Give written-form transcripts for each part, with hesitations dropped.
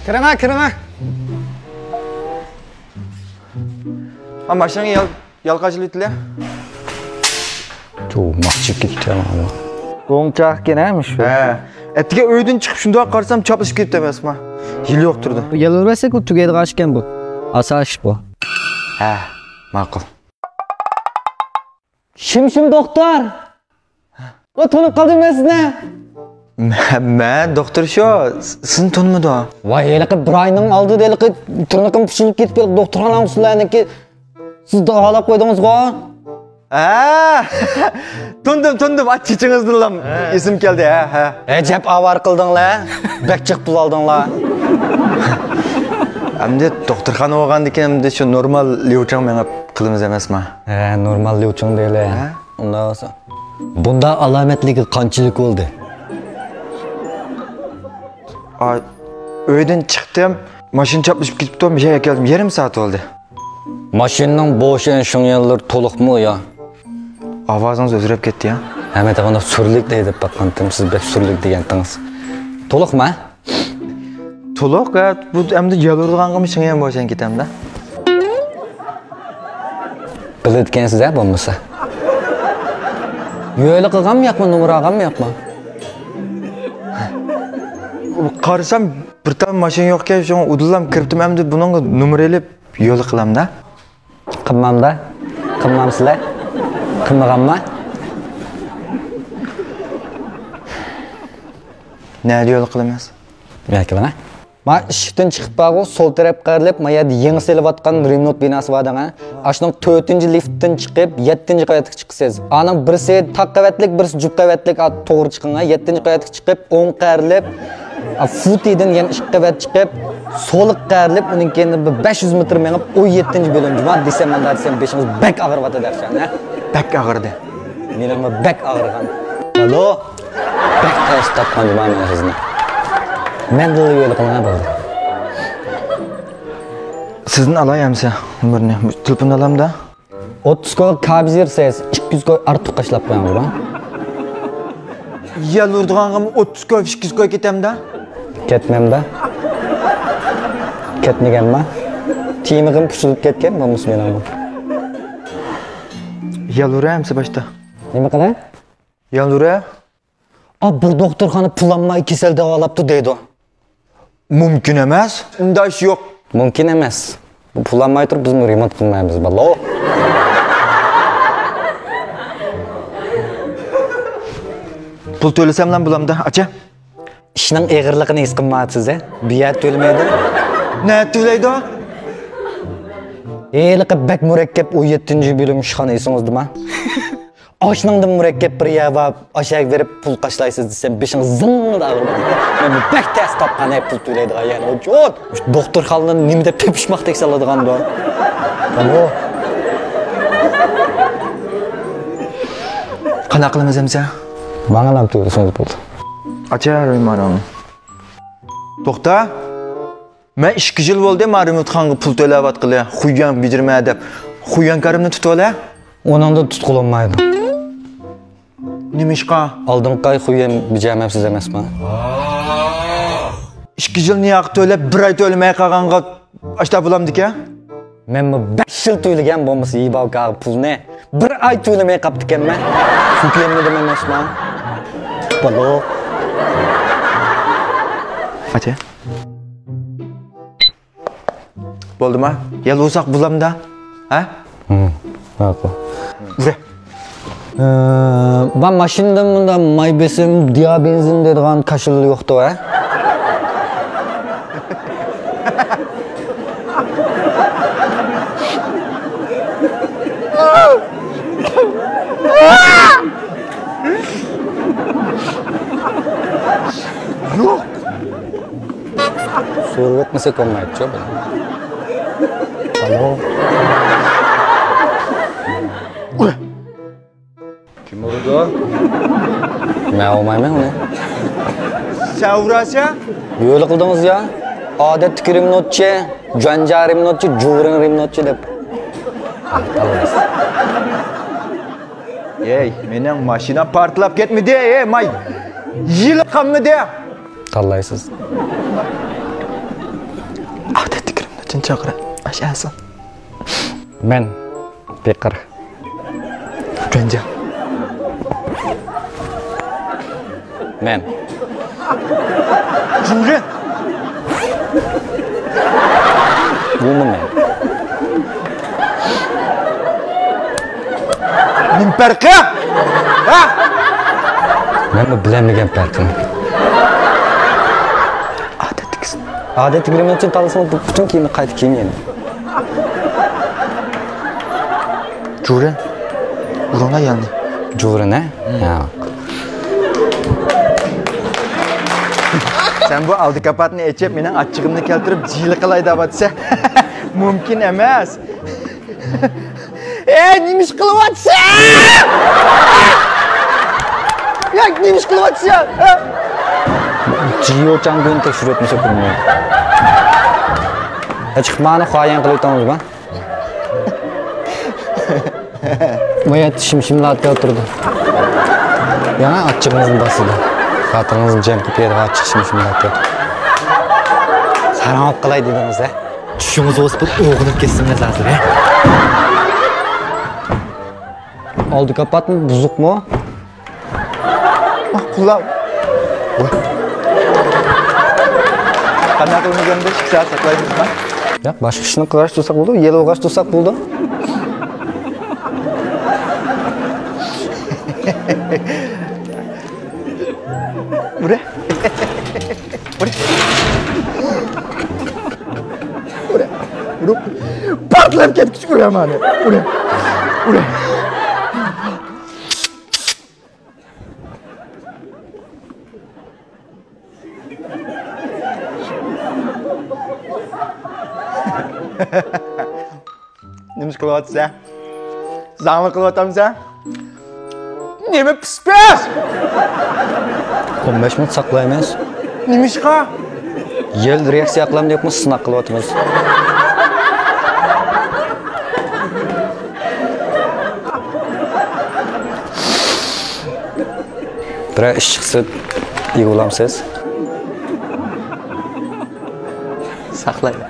Kireme. Ha maşinaga yalqachiliklar. Çok mahcup gitti ama. Go'ngchaq kerakmish. Ha. Etiga uydan chiqib shundoq qarasam chopishib ketdi emasmi? Yil yo'q turdi. Yalaversak u tugaydi qashgan bu. Asal ish bu. Ha, ma'qul. Shim doktor. O tanib qaldingmi sizni? Men doktor shu, sizni tanimadi o. Voy, eliqib bir oyning oldida eliqib turniqim pishilib ketib kelib doktorxona usullariniki siz davolab qo'ydingiz-ku. Tundim, achchichingizni esim keldi, ha. Jab avar qildinglar, bakchiq pul oldinglar. Endi doktorxona bo'lgandan keyin endi shu normal levchang menga qilamiz emasmi? Normal levchang deylar. Unda bo'lsa. Bunda alomatligi qanchalik bo'ldi? Uydan chiqdim, mashina chaplashib ketibdi, bir yerga keldim, yarim soat bo'ldi. Mashinaning bo'shan shunyalar to'liqmi yo? Ovozingiz o'zgarib ketdi ya. Hamma tag'anda surlik deydi, baqqantim siz bek surlik degandingiz. To'liqmi? To'liq, bu endi yalurg'anga mishing ham bo'lshan ketamda. Biladigansiz-a bo'lmasa. Yo'li qilganmi yo'qmi, numrag'ammi yo'qmi? Qarasam bir tam mashina yo'q ekan, shunga udillam kiribdim, endi buningga numralab yo'l qilamda. Qilmamda. Qilmamsizlar. Qilmaganmi? Nima yo'l qilamiz? Yo'qmi? Men ishdan chiqib baqo sol taraf qarilib, men yerda yangi selayotgan Renault binosi bor ekan. Ashning 4-liftdan chiqib 7-qavatga chiqsiz. Aning birisi taq qavatlik, birisi jup qavatlik to'g'ri chiqinga 7-qavatga chiqib 10 qarilib, Futidan yana 2 qavat chiqib, soliq qarilib, uning keyin 500 metr menib 17-bo'limga man desam, men desam 5ingiz bak og'irvata dersan, ha? Bak og'irdi. Mening bak og'irgan. Allo. Bak test topgan men sizni. Men de yo'l qilgan bo'ldi. Sizni alayamsa, umrni telefon olamda. 30 koy kabzirsiz, 200 koy ortiq qashlab qo'ygan. Yalurg'anga 30 koy, 200 koy ketamda. Ketmamda. Ketmaganman. Tiyimim puchilib ketgan, bo'lmas mening. Yaluramsa boshda. Nima qilay? Yalura. Bir doktorxona pullanmay kasal davolabdi deydi. Mumkin emas. Unda ish yo'q. Mumkin emas. Bu pullanmay turib biz remont qilmaymiz, balo. Pul to'lasam ham bulamda, acha. Ishning eg'irligini his qilmaysiz, Bu yer to'lmaydi. Ne to'laydi? Eliqib bak murakkab 17-bo'lim ishxona esingizdami? Aşningdan murakkab bir yava aşağı verib pul qashlaysiz desam, beshingiz zingda ag'rib. Men bak test topgan pul to'laydigan yani o jo'q. Doktorxonadan nima deb tepishmoq teksaladigan bu. Alo. Qanaqa qilamiz hamsa? Menga ham to'lasangiz bo'ldi. Acha Raymonim. To'xta. Men 2 yil bo'ldi, Marimutxonga pul to'layotganlar, xuyan bijirma deb. Xuyan karimni tutib ola. Onanda tutqulanmaydi. Nima ishqa? Oldinqay xuyan bijamabsiz emasmi? 2 yil niyaq to'lab, 1 oy to'lamay qolganga ashta bulamdik-a? Men 5 yil to'lagan bo'lmasa, yibavga pulni 1 oy to'lamay qapti ekanman. Suklemni demasman. Balo. Acha. Bo'ldimi? Yalvo'saq bulamda. Ha? Ma'qul. Ura. Ben maşindan bunda may besim, diya benzin deydigan kaşılı yo'qdi, ha? Yo'q. So'rib etmasa ko'rmaydi-ku. Alo. Kim oldu? Ben olmayayım onu. Sen uğraşa? Böyle kıldınız ya. Adet tükürüm notçu, cancarım notçu, cuğurun notçu dep. Tamam. Ey, mening mashina partlab ketmidi, ey, may. Yil qamidi. Tallaysız. Adetliklerimni uchun chaqira. Aşağısın. Men Bekir. Genca. Men. Jure. Bumi men. Nim farqi? Ha? Men bu bilmagan farqini. Adetliksin. Adetligim uchun tanlasam butun kiyimni qayta kiymayman. Jure. Urona geldi. Jurine? Ha. Sen bu aldı kapatını içip menen açığımını keltirip jili qilay deb atsa mumkin emas. Nimish qilyapsan? Yak nimish qilyapsan? Jiyo changni tekshiryapmiz bilmayman. Chiqmani xoyan qilib o'tamiz-mi? Moya shimshimlatga o'tirdi. Yana achchig'imizni bosdi. Xatiringizni jam qilib berib achchiq shimshimlatga. Salom qilay dedingiz-a? Tushimiz o'sib o'g'inib ketsinlar hozir, ha? Oldi kapatmi, buzuqmi? Qulab. Qanday qilmaganda 2 soat saqlaymizmi? Yo'q, boshqa ishni qilib tursak bo'ldi, yel o'g'ash tursak bo'ldi. Buraya. Buraya. Buraya. Buraya. Patlayıp ketmiş buraya mani. Buraya. Buraya. Nimish qilyapsan? Zamir qilyapsanmi? Nima pis-pis? 15 minut saqlaymiz. Nimishqa? Yel reaksiya qilaman debmi sinab qilyapmiz. Bira ish chiqsa yig'lamsiz. Saqlaydi.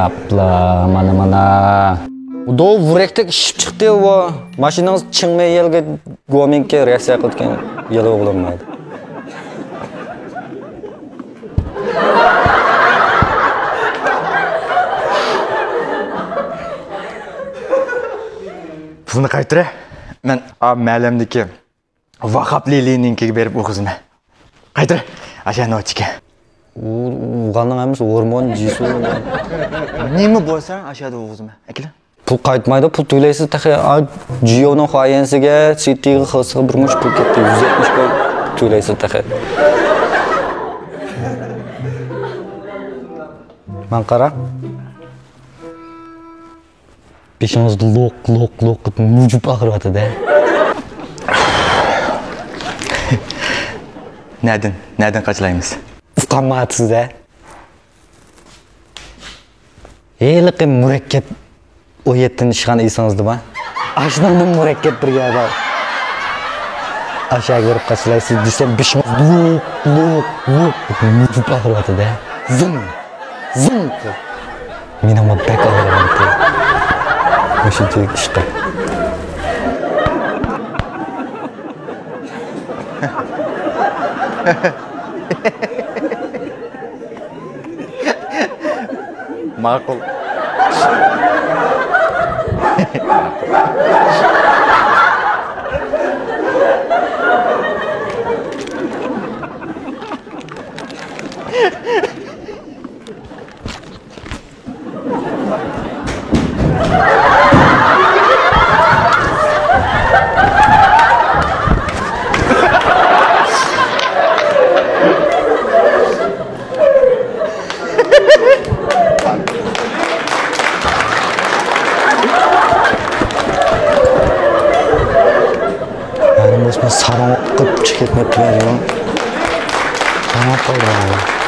Apla, mana. Udo vurekdek ishib chiqdi va mashinangiz chingmay yelga go'minga reaksiya qilgan yel o'g'lanmaydi. Buni qaytira. Men ma'lumdiki Vahobli Leninga berib o'qizman. Qaytira. Ashani ochga. Uğanın emas hormon jisu. Nima bo'lsa ashada o'qizman. Akila. Pul qaytmaydi, pul to'laysiz taxi Jio'ning xoyansiga, City'ga xilsiga burmush pul ketdi. 170 ga to'laysiz taxi. Men qara. Beshingiz loq qilib mujib ag'riyotir-da. Nereden kaçlayımız? Utanmatsız-da. Eliqi murakkab o yettin chiqqan esingizda-mi? Ashundan bu murakkab brigada. Aşağı görüp kaçlaysiz desem beshingiz loq mujib ag'riyotir-da. Zim. Men ham bek ag'riyapti. Shunday ishqa. Makul. Sarong qilib chiqib ketmayapti. Sarong qildim.